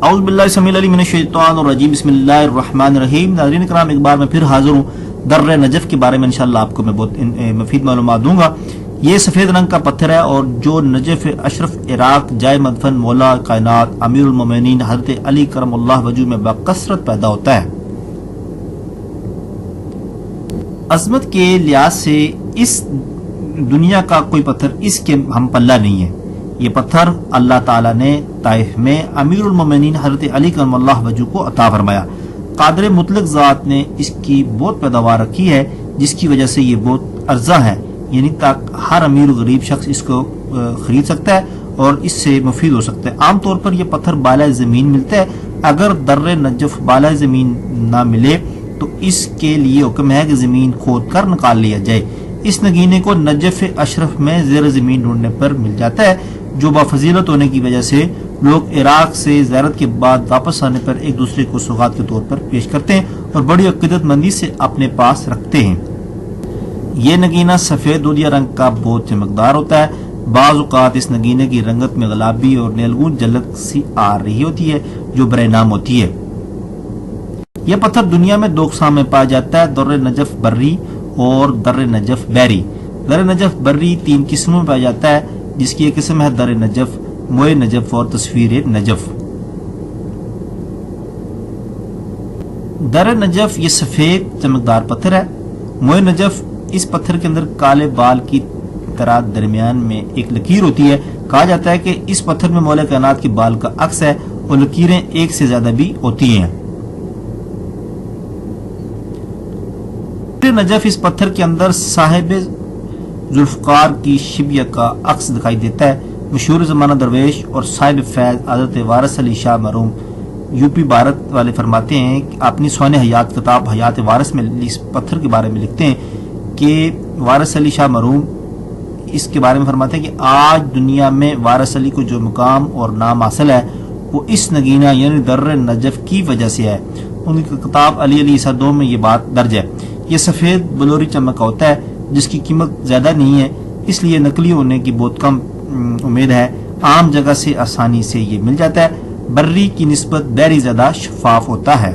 اعوذ باللہ السمیع العلیم من الشیطان الرجیم بسم اللہ الرحمن الرحیم. ناظرین کرام، ایک بار میں پھر حاضر ہوں. در نجف کے بارے میں انشاءاللہ آپ کو میں بہت مفید معلومات دوں گا. یہ سفید رنگ کا پتھر ہے اور جو نجف اشرف عراق جائے مدفن مولا کائنات امیر المومنین حضرت علی کرم اللہ وجہ میں بکثرت پیدا ہوتا ہے. عظمت کے لحاظ سے اس دنیا کا کوئی پتھر اس کے ہم پلہ نہیں ہے. یہ پتھر اللہ تعالیٰ نے طائف میں امیر المومنین حضرت علی کرم اللہ وجہ کو عطا فرمایا. قادر مطلق ذات نے اس کی بہت پیداوار رکھی ہے، جس کی وجہ سے یہ بہت ارزاں ہے، یعنی تک ہر امیر و غریب شخص اس کو خرید سکتا ہے اور اس سے مفید ہو سکتا ہے. عام طور پر یہ پتھر بالائے زمین ملتا ہے. اگر در نجف بالائے زمین نہ ملے تو اس کے لیے حکم ہے کہ زمین کھود کر نکال لیا جائے. اس نگینے کو نجف اشرف میں زیر زمین ڈھونڈنے پر مل جاتا ہے، جو بفضیلت ہونے کی وجہ سے لوگ عراق سے زیارت کے بعد واپس آنے پر ایک دوسرے کو سوغات کے طور پر پیش کرتے ہیں اور بڑی عقیدت مندی سے اپنے پاس رکھتے ہیں. یہ نگینہ سفید دودھیا رنگ کا بہت چمکدار ہوتا ہے. بعض اوقات اس نگینے کی رنگت میں گلابی اور نیلگون جلک سی آ رہی ہوتی ہے جو برائے نام ہوتی ہے. یہ پتھر دنیا میں دو اقسام میں پایا جاتا ہے: در نجف بری اور در نجف بحری. در نجف بری 3 قسموں میں پایا جاتا ہے، جس کی ایک قسم ہے در نجف، موئے نجف اور تصویر نجف. در نجف یہ سفید چمکدار پتھر ہے. موئے نجف، اس پتھر کے اندر کالے بال کی طرح درمیان میں ایک لکیر ہوتی ہے. کہا جاتا ہے کہ اس پتھر میں مولا کائنات کے بال کا عکس ہے اور لکیریں ایک سے زیادہ بھی ہوتی ہیں. نجف اس پتھر کے اندر صاحب ذوالفقار کی شبیہ کا عکس دکھائی دیتا ہے. مشہور زمانہ درویش اور صاحب فیض حضرت وارث علی شاہ مرحوم یوپی بھارت والے فرماتے ہیں کہ اپنی سوانح حیات کتاب حیات وارث میں اس پتھر کے بارے میں لکھتے ہیں کہ وارث علی شاہ مرحوم اس کے بارے میں فرماتے ہیں کہ آج دنیا میں وارث علی کو جو مقام اور نام حاصل ہے وہ اس نگینہ یعنی در نجف کی وجہ سے ہے. ان کی کتاب علی علی عیسیٰ 2 میں یہ بات درج ہے. یہ سفید بلوری چمک کا ہوتا ہے جس کی قیمت زیادہ نہیں ہے، اس لیے نقلی ہونے کی بہت کم امید ہے. عام جگہ سے آسانی سے یہ مل جاتا ہے. بری کی نسبت بحری زیادہ شفاف ہوتا ہے.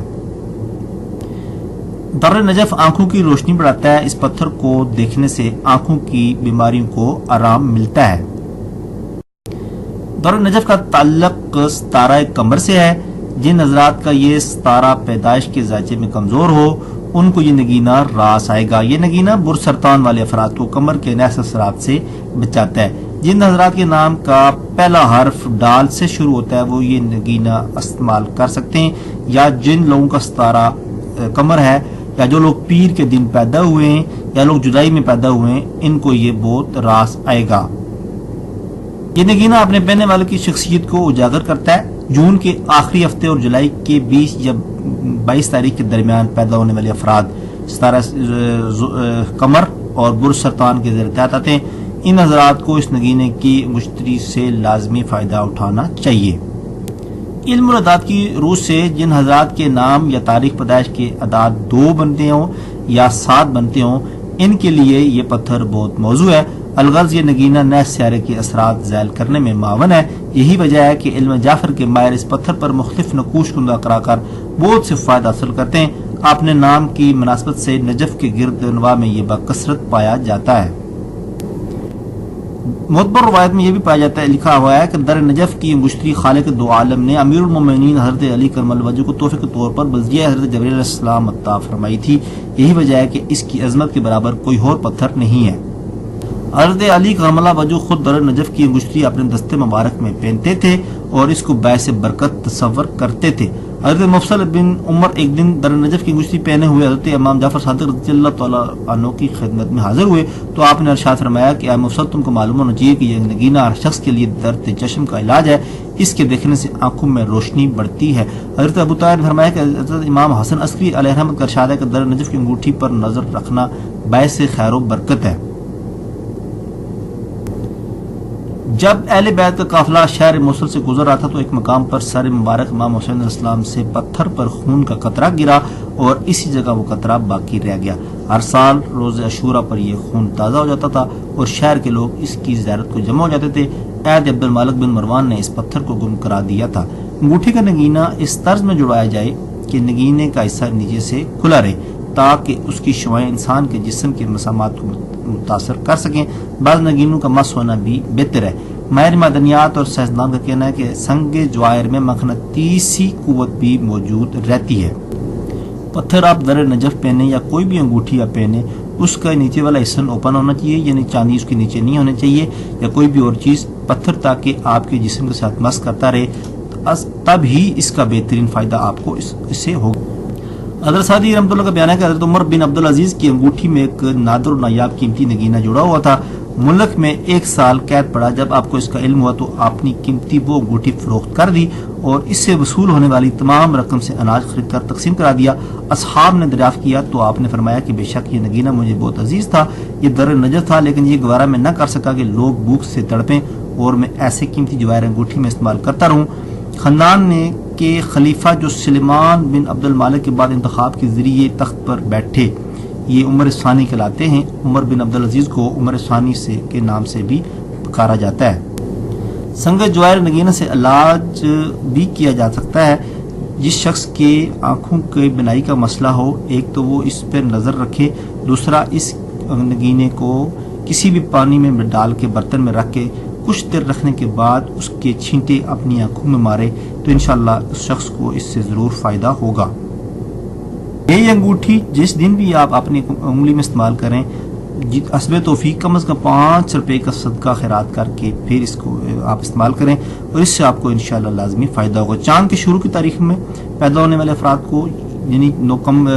در نجف آنکھوں کی روشنی بڑھاتا ہے. اس پتھر کو دیکھنے سے آنکھوں کی بیماریوں کو آرام ملتا ہے. در نجف کا تعلق ستارہ قمر سے ہے. جن حضرات کا یہ ستارہ پیدائش کے ذائچے میں کمزور ہو ان کو یہ نگینہ راس آئے گا. یہ نگینہ برسرطان والے افراد کو قمر کے نحس اثرات سے بچاتا ہے. جن حضرات کے نام کا پہلا حرف ڈال سے شروع ہوتا ہے وہ یہ نگینہ استعمال کر سکتے ہیں. یا جن لوگوں کا ستارہ قمر ہے، یا جو لوگ پیر کے دن پیدا ہوئے ہیں، یا لوگ جولائی میں پیدا ہوئے ہیں، ان کو یہ بہت راس آئے گا. یہ نگینہ اپنے پہننے والے کی شخصیت کو اجاگر کرتا ہے. جون کے آخری ہفتے اور جولائی کے 20 یا 22 تاریخ کے درمیان پیدا ہونے والے افراد ستارہ قمر اور برج سرطان کے زیر تحت آتے ہیں. ان حضرات کو اس نگینے کی مشتری سے لازمی فائدہ اٹھانا چاہیے. علم الاعداد کی روح سے جن حضرات کے نام یا تاریخ پیدائش کے اعداد 2 بنتے ہوں یا 7 بنتے ہوں ان کے لیے یہ پتھر بہت موزوں ہے. الغرض یہ نگینہ نئے سیارے کے اثرات زائل کرنے میں معاون ہے. یہی وجہ ہے کہ علم جعفر کے ماہر اس پتھر پر مختلف نقوش کندہ کرا کر بہت سے فائدہ حاصل کرتے ہیں. اپنے نام کی مناسبت سے نجف کے گرد انواع میں یہ بکثرت پایا جاتا ہے. معتبر روایت میں یہ بھی پایا جاتا ہے، لکھا ہوا ہے کہ در نجف کی انگشتری خالق دو عالم نے امیر المومنین حضرت علی کرم الوجہ کو تحفے کے طور پر بذریعہ حضرت جبرائیل علیہ السلام عطا فرمائی تھی. یہی وجہ ہے کہ اس کی عظمت کے برابر کوئی اور پتھر نہیں ہے. حضرت علی کرم اللہ وجہ خود در نجف کی انگشتری اپنے دستے مبارک میں پہنتے تھے اور اس کو باعث برکت تصور کرتے تھے. حضرت مفصل بن عمر ایک دن در نجف کی انگشتری پہنے ہوئے حضرت امام جعفر صادق رضی اللہ تعالیٰ عنہ کی خدمت میں حاضر ہوئے تو آپ نے ارشاد فرمایا کہ اے مفصل، تم کو معلوم ہونا چاہیے کہ یہ نگینہ ہر شخص کے لیے درد چشم کا علاج ہے. اس کے دیکھنے سے آنکھوں میں روشنی بڑھتی ہے. حضرت ابو طاہر نے فرمایا کہ حضرت امام حسن عسکری علیہ رحمت کا ارشاد ہے کہ در نجف کی انگوٹھی پر نظر رکھنا باعث خیر و برکت ہے. جب اہل بیت کا قافلہ شہر موصل سے گزر رہا تھا تو ایک مقام پر سر مبارک امام حسین علیہ السلام سے پتھر پر خون کا قطرہ گرا اور اسی جگہ وہ قطرہ باقی رہ گیا۔ ہر سال روز عاشورہ پر یہ خون تازہ ہو جاتا تھا اور شہر کے لوگ اس کی زیارت کو جمع ہو جاتے تھے۔ عہد عبد المالک بن مروان نے اس پتھر کو گم کرا دیا تھا۔ انگوٹھی کا نگینہ اس طرز میں جڑوایا جائے کہ نگینے کا حصہ نیچے سے کھلا رہے تاکہ اس کی شعاعیں انسان کے جسم کے مسامات کو متاثر کر سکیں۔ بعض نگینوں کا مس ہونا بھی بہتر ہے۔ ماہر معدنیات اور سائنسدان کا کہنا ہے کہ سنگ جواہر میں مغناطیسی قوت بھی موجود رہتی ہے۔ پتھر آپ در نجف پہنے یا کوئی بھی انگوٹھی آپ پہنے، اس کا نیچے والا حصہ اوپن ہونا چاہیے، یعنی چاندی اس کے نیچے نہیں ہونا چاہیے یا کوئی بھی اور چیز پتھر، تاکہ آپ کے جسم کے ساتھ مس کرتا رہے، تب ہی اس کا بہترین فائدہ آپ کو اس سے ہوگا۔ حضرت سعدی رحمۃ اللہ کا بیان ہے کہ حضرت عمر بن عبدالعزیز کی انگوٹھی میں ایک نادر و نایاب قیمتی نگینہ جڑا ہوا تھا۔ ملک میں 1 سال قید پڑا۔ جب آپ کو اس کا علم ہوا تو آپ نے قیمتی وہ انگوٹھی فروخت کر دی اور اس سے وصول ہونے والی تمام رقم سے اناج خرید کر تقسیم کرا دیا۔ اصحاب نے دریافت کیا تو آپ نے فرمایا کہ بے شک یہ نگینہ مجھے بہت عزیز تھا، یہ در نجف تھا، لیکن یہ گوارا میں نہ کر سکا کہ لوگ بھوک سے تڑپیں اور میں ایسے قیمتی جواہر انگوٹھی میں استعمال کرتا رہوں۔ خاندان نے کہ خلیفہ جو سلیمان بن عبد المالک کے بعد انتخاب کے ذریعے تخت پر بیٹھے، یہ عمر ثانی کہلاتے ہیں۔ عمر بن عبدالعزیز کو عمر ثانی کے نام سے بھی پکارا جاتا ہے۔ سنگ جواہر نگینہ سے علاج بھی کیا جا سکتا ہے۔ جس شخص کے آنکھوں کے بینائی کا مسئلہ ہو، ایک تو وہ اس پر نظر رکھے، دوسرا اس نگینے کو کسی بھی پانی میں ڈال کے برتن میں رکھ کے کچھ دیر رکھنے کے بعد اس کے چھینٹے اپنی آنکھوں میں مارے تو انشاءاللہ اس شخص کو اس سے ضرور فائدہ ہوگا۔ یہ انگوٹھی جس دن بھی آپ اپنی انگلی میں استعمال کریں، حسب توفیق کم از کم 5 روپے کا صدقہ خیرات کر کے پھر اس کو آپ استعمال کریں اور اس سے آپ کو انشاءاللہ لازمی فائدہ ہوگا۔ چاند کے شروع کی تاریخ میں پیدا ہونے والے افراد کو، یعنی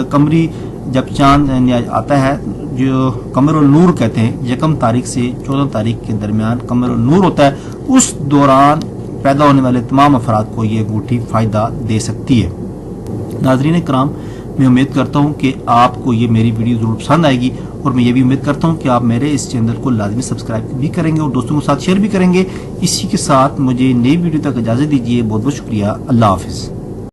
قمری جب چاند آتا ہے جو قمر النور کہتے ہیں، 1 تاریخ سے 14 تاریخ کے درمیان قمر النور ہوتا ہے، اس دوران پیدا ہونے والے تمام افراد کو یہ انگوٹھی فائدہ دے سکتی ہے۔ ناظرین کرام، میں امید کرتا ہوں کہ آپ کو یہ میری ویڈیو ضرور پسند آئے گی اور میں یہ بھی امید کرتا ہوں کہ آپ میرے اس چینل کو لازمی سبسکرائب بھی کریں گے اور دوستوں کے ساتھ شیئر بھی کریں گے۔ اسی کے ساتھ مجھے نئی ویڈیو تک اجازت دیجیے۔ بہت بہت شکریہ۔ اللہ حافظ۔